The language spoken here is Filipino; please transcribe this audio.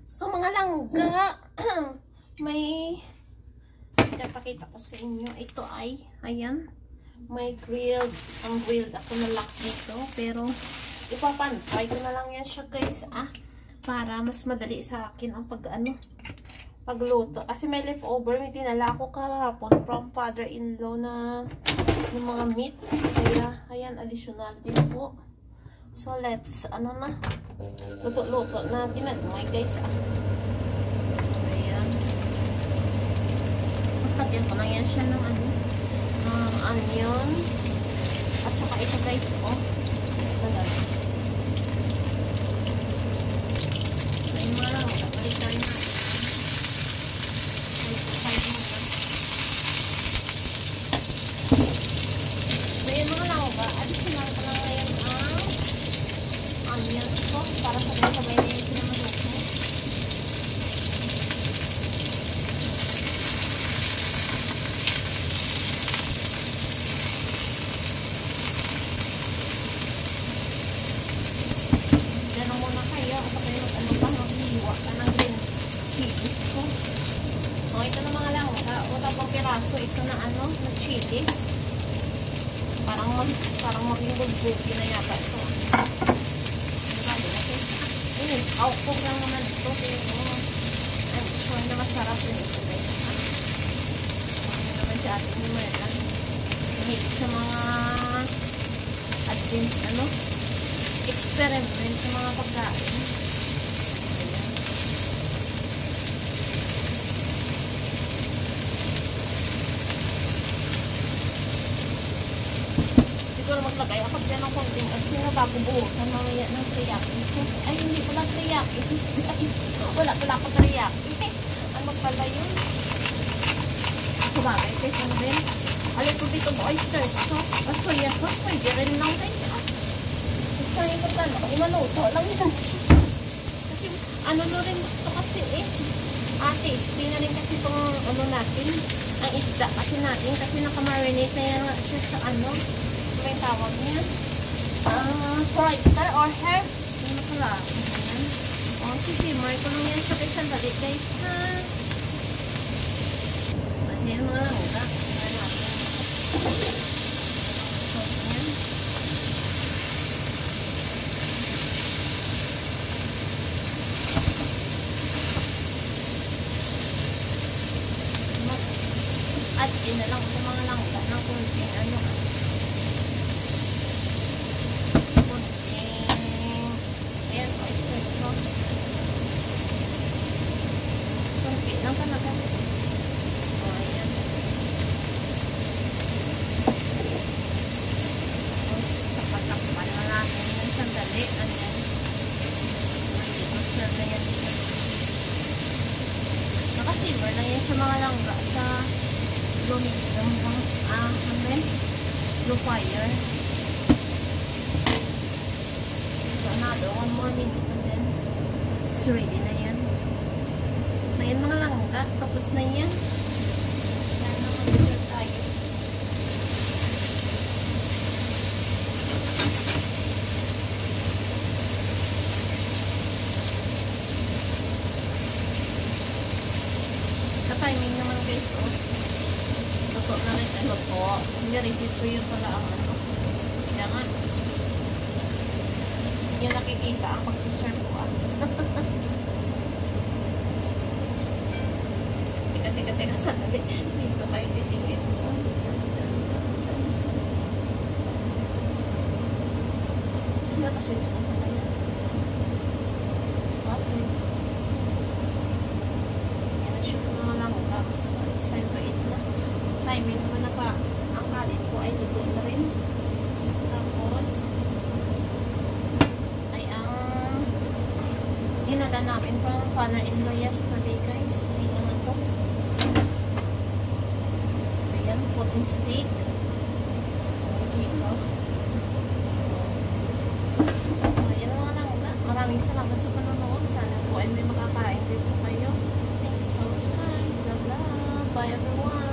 So mga langga, may ipapakita ko sa inyo. Ito ay, ayan, may grilled. Ang grilled ako na lax dito. Pero, ipapantry ko na lang yan siya guys, para mas madali sa akin ang pagluto. Kasi may leftover, may dinala ko kahapon from father-in-law na yung mga meat. Kaya, ayan, additional din po. So, let's, luto-luto na ginagmay guys, Ayan. Mas lagyan ko lang yan siya ng onions. At saka ito guys, isa lang. So, yung mga lang, kapalitan na. So, yung mga lang, additional ko lang ngayon ang onions ko para sabay-sabay na yun sila maluto. Diyan muna kayo kasi kayo mag-hiwa ka ng green chilies ko. Ito na mga lang, wala pang piraso ito na na chilies. Parang maging bulbugi na yata ito. Outcook lang naman ito. I'm sure na masarap din ito guys. Ano naman si ating Merla. Mahilig sa mga experiment sa mga pagkain. Ayan. Siguro maglagay ako dyan ng konting asin na bago buhusan mamaya ng teriyaki sauce. Ay, hindi pala teriyaki sauce. Wala pala ako teriyaki. Ano pala yun? Ako bagay guys, ano rin? A little bit of oyster sauce. Soya sauce, pwede rin lang guys. Basta yung pagkano, imaluto lang yun. Kasi ano na rin ito kasi tasty na rin kasi itong natin, ang isda kasi natin, kasi nakamarinate na yan siya sa may tawag niya fritter or herbs. Ano pala? Sisimmer ko lang yan sa sandali guys kasi yan mga langga. At na lang sa mga langga ng kunting ayan, oyster sauce. Kunti lang talaga. Ayan. Tapos, tapatakpan na natin yung sandali. Ayan. Silver na yan. Naka-silver na yan sa mga langga sa lumidong blue fire. Another 1 more minute and then it's ready na yan. So yan mga langga, tapos na yan. Kaya naman serve tayo. Sa timing naman guys, luto na rin luto. Hindi ready to yun pala ang kaya nga yung nakikita ang pagsiserve ko Teka, sandali. Dito kayo titingin. Nakaswitch ko pala yan. So, okay. Yan na siya mga langga. So, it's time to eat na. Timing naman ang kanin ko ay luto na rin. Tapos, dinala namin from father-in-law yesterday guys. Ay naman to. Ayan, puting steak. Dito. So, ayan mga langga. Maraming salamat sa panonood. Sana po ay may makakain din po kayo. Thank you so much guys. Love, love. Bye everyone.